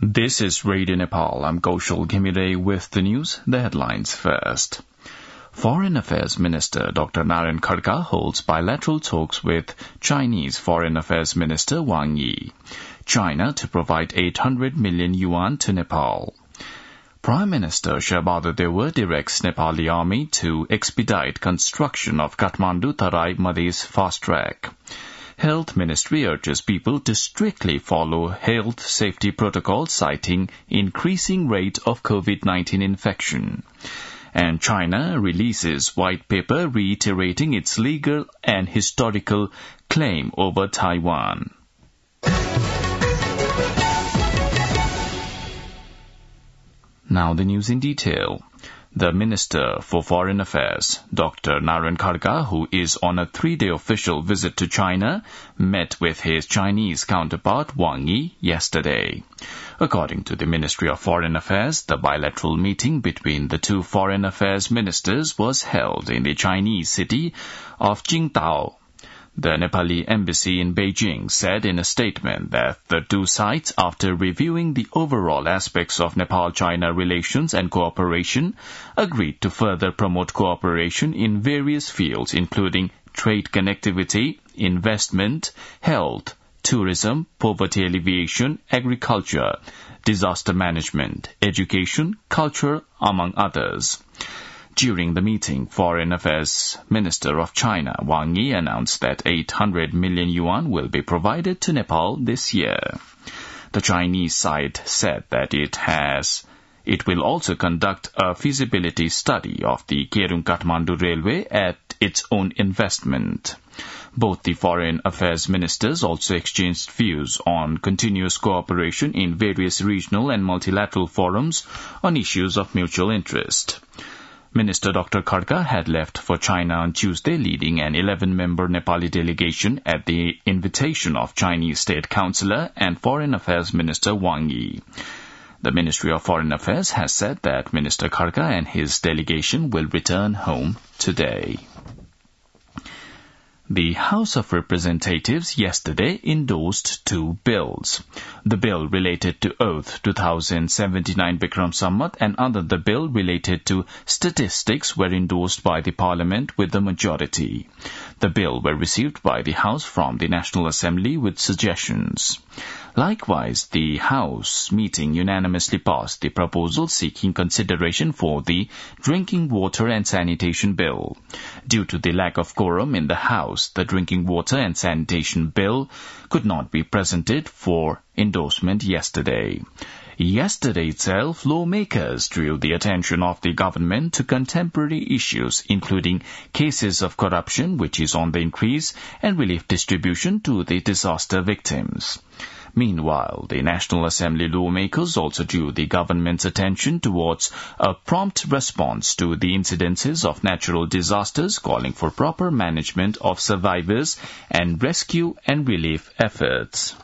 This is Radio Nepal. I'm Kaushal Ghimire with the news. The headlines first. Foreign Affairs Minister Dr. Narayan Khadka holds bilateral talks with Chinese Foreign Affairs Minister Wang Yi. China to provide 800 million yuan to Nepal. Prime Minister Shabada Deva directs Nepali Army to expedite construction of Kathmandu Tarai Madhesh fast track. Health Ministry urges people to strictly follow health safety protocols, citing increasing rate of COVID-19 infection. And China releases white paper reiterating its legal and historical claim over Taiwan. Now the news in detail. The Minister for Foreign Affairs, Dr. Narayan Khadka, who is on a 3-day official visit to China, met with his Chinese counterpart Wang Yi yesterday. According to the Ministry of Foreign Affairs, the bilateral meeting between the two foreign affairs ministers was held in the Chinese city of Qingdao. The Nepali embassy in Beijing said in a statement that the two sides, after reviewing the overall aspects of Nepal-China relations and cooperation, agreed to further promote cooperation in various fields, including trade connectivity, investment, health, tourism, poverty alleviation, agriculture, disaster management, education, culture, among others. During the meeting, Foreign Affairs Minister of China, Wang Yi, announced that 800 million yuan will be provided to Nepal this year. The Chinese side said that it will also conduct a feasibility study of the Kerung-Kathmandu railway at its own investment. Both the Foreign Affairs Ministers also exchanged views on continuous cooperation in various regional and multilateral forums on issues of mutual interest. Minister Dr. Khadka had left for China on Tuesday, leading an 11-member Nepali delegation at the invitation of Chinese State Councillor and Foreign Affairs Minister Wang Yi. The Ministry of Foreign Affairs has said that Minister Khadka and his delegation will return home today. The House of Representatives yesterday endorsed 2 bills. The bill related to Oath 2079 Bikram Sammat and the bill related to statistics were endorsed by the Parliament with the majority. The bill were received by the House from the National Assembly with suggestions. Likewise, the House meeting unanimously passed the proposal seeking consideration for the Drinking Water and Sanitation Bill. Due to the lack of quorum in the House, the Drinking Water and Sanitation Bill could not be presented for endorsement yesterday. Yesterday itself, lawmakers drew the attention of the government to contemporary issues, including cases of corruption, which is on the increase, and relief distribution to the disaster victims. Meanwhile, the National Assembly lawmakers also drew the government's attention towards a prompt response to the incidences of natural disasters, calling for proper management of survivors and rescue and relief efforts.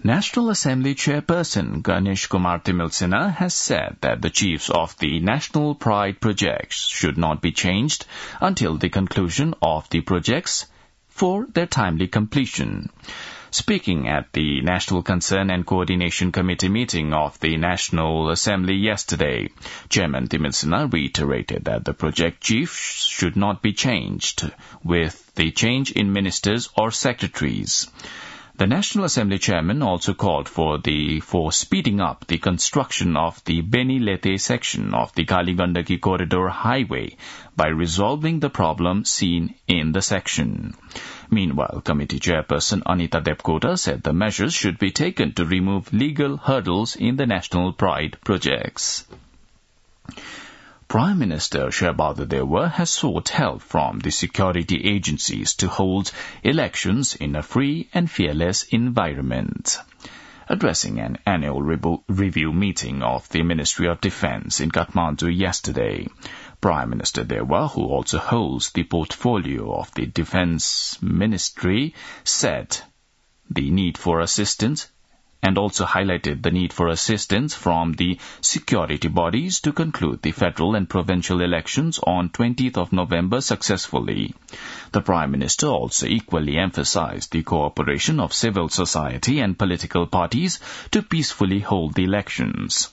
National Assembly Chairperson Ganesh Kumar Timilsena has said that the chiefs of the National Pride projects should not be changed until the conclusion of the projects for their timely completion. Speaking at the National Concern and Coordination Committee meeting of the National Assembly yesterday, Chairman Timilsena reiterated that the project chiefs should not be changed with the change in ministers or secretaries. The National Assembly chairman also called for speeding up the construction of the Beni-Lete section of the Kali-Gandaki Corridor Highway by resolving the problem seen in the section. Meanwhile, committee chairperson Anita Depkota said the measures should be taken to remove legal hurdles in the National Pride projects. Prime Minister Shabada Deva has sought help from the security agencies to hold elections in a free and fearless environment. Addressing an annual review meeting of the Ministry of Defence in Kathmandu yesterday, Prime Minister Deva, who also holds the portfolio of the Defence Ministry, said the need for assistance and also highlighted the need for assistance from the security bodies to conclude the federal and provincial elections on 20th of November successfully. The Prime Minister also equally emphasized the cooperation of civil society and political parties to peacefully hold the elections.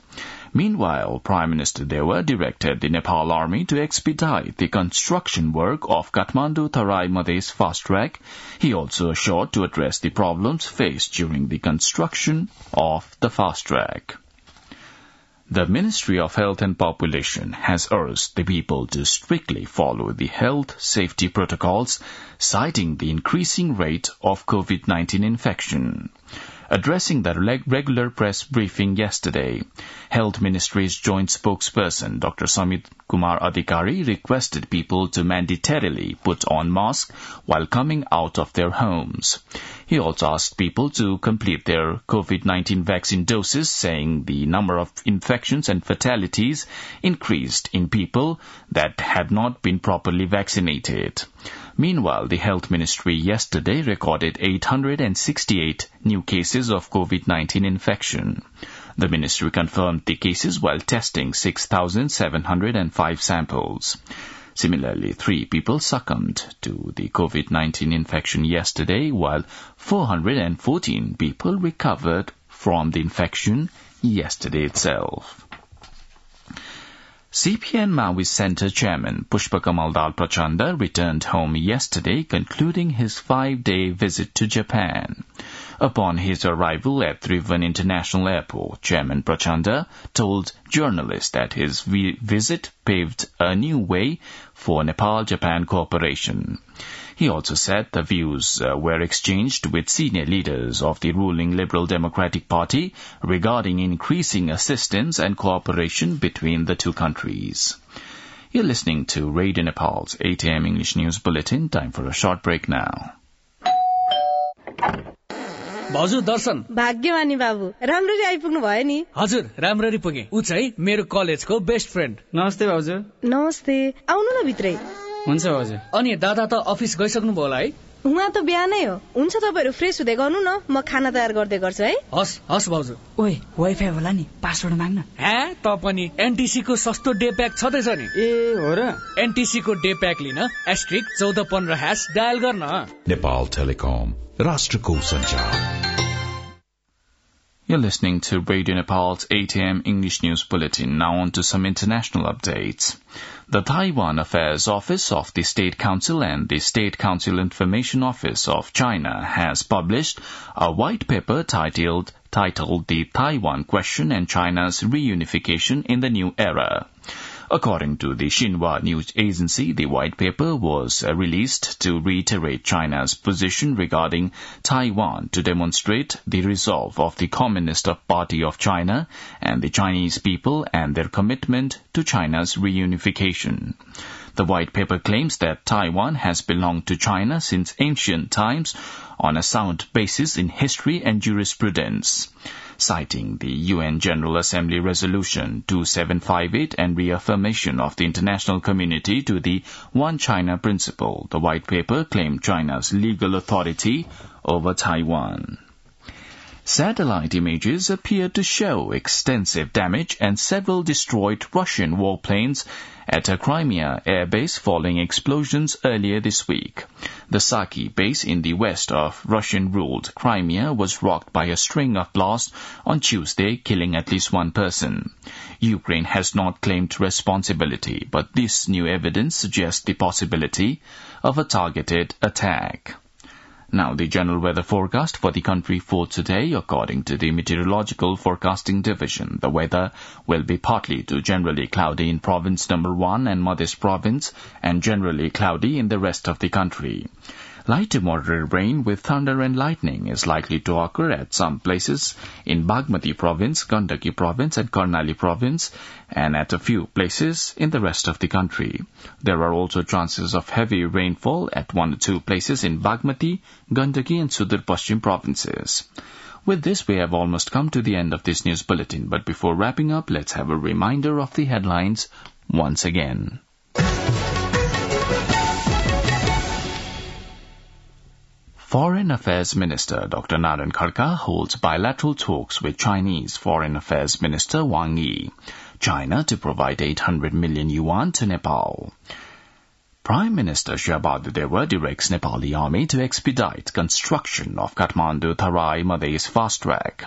Meanwhile, Prime Minister Dewa directed the Nepal Army to expedite the construction work of Kathmandu-Tarai Madhesh fast track. He also assured to address the problems faced during the construction of the fast track. The Ministry of Health and Population has urged the people to strictly follow the health safety protocols, citing the increasing rate of COVID-19 infection. Addressing the regular press briefing yesterday, Health Ministry's joint spokesperson Dr. Samit Kumar Adhikari requested people to mandatorily put on masks while coming out of their homes. He also asked people to complete their COVID-19 vaccine doses, saying the number of infections and fatalities increased in people that had not been properly vaccinated. Meanwhile, the Health Ministry yesterday recorded 868 new cases of COVID-19 infection. The ministry confirmed the cases while testing 6,705 samples. Similarly, 3 people succumbed to the COVID-19 infection yesterday, while 414 people recovered from the infection yesterday itself. CPN Maoist Centre Chairman Pushpakamal Dal Prachanda returned home yesterday, concluding his 5-day visit to Japan. Upon his arrival at Trivandrum International Airport, Chairman Prachanda told journalists that his visit paved a new way for Nepal-Japan cooperation. He also said the views were exchanged with senior leaders of the ruling Liberal Democratic Party regarding increasing assistance and cooperation between the two countries. You're listening to Radio Nepal's 8 a.m. English News Bulletin. Time for a short break now. भाउजू दर्शन भाग्यवानी बाबु राम्ररी आइपुग्नु भयो नि हजुर राम्ररी पुगे उ चाहिँ मेरो कलेजको बेस्ट फ्रेन्ड नमस्ते भाउजू नमस्ते आउनु न भित्रै हुन्छ भाउजू अनि दादा त अफिस गइसक्नु भयो होला है उहाँ त बिहानै हो हुन्छ तपाईहरु फ्रेश हुँदै गर्नु न म खाना तयार गर्दै गर्छु है हस् हस् भाउजू ओइ वाइफाई होला नि पासवर्ड माग्न हे त पनि एनटीसी को सस्तो डे प्याक छदैछ नि ए हो र एनटीसी को डे प्याक लिन *1415# डायल गर्न Nepal Telecom राष्ट्रको संचार. You're listening to Radio Nepal's 8 a.m. English News Bulletin. Now on to some international updates. The Taiwan Affairs Office of the State Council and the State Council Information Office of China has published a white paper titled The Taiwan Question and China's Reunification in the New Era. According to the Xinhua news agency, the white paper was released to reiterate China's position regarding Taiwan, to demonstrate the resolve of the Communist Party of China and the Chinese people and their commitment to China's reunification. The white paper claims that Taiwan has belonged to China since ancient times on a sound basis in history and jurisprudence. Citing the UN General Assembly Resolution 2758 and reaffirmation of the international community to the One China principle, the white paper claimed China's legal authority over Taiwan. Satellite images appear to show extensive damage and several destroyed Russian warplanes at a Crimea airbase following explosions earlier this week. The Saki base in the west of Russian-ruled Crimea was rocked by a string of blasts on Tuesday, killing at least one person. Ukraine has not claimed responsibility, but this new evidence suggests the possibility of a targeted attack. Now, the general weather forecast for the country for today. According to the Meteorological Forecasting Division, the weather will be partly to generally cloudy in Province Number 1 and Madhesh Province, and generally cloudy in the rest of the country. Light to moderate rain with thunder and lightning is likely to occur at some places in Bagmati Province, Gandaki Province and Karnali Province, and at a few places in the rest of the country. There are also chances of heavy rainfall at 1 or 2 places in Bagmati, Gandaki and Sudur Paschim provinces. With this, we have almost come to the end of this news bulletin, but before wrapping up, let's have a reminder of the headlines once again. Foreign Affairs Minister Dr. Naren Kharka holds bilateral talks with Chinese Foreign Affairs Minister Wang Yi, China to provide 800 million yuan to Nepal. Prime Minister Shahbaz Deva directs Nepali army to expedite construction of Kathmandu Tharai Madhesh fast track.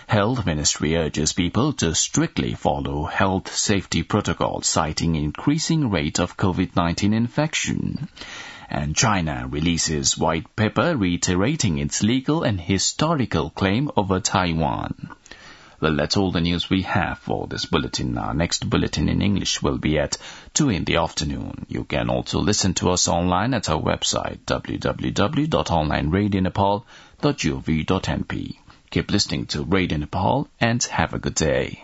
Health Ministry urges people to strictly follow health safety protocols, citing increasing rate of COVID-19 infection. And China releases white paper reiterating its legal and historical claim over Taiwan. Well, that's all the news we have for this bulletin. Our next bulletin in English will be at 2 in the afternoon. You can also listen to us online at our website, www.onlineradionepal.gov.np. Keep listening to Radio Nepal and have a good day.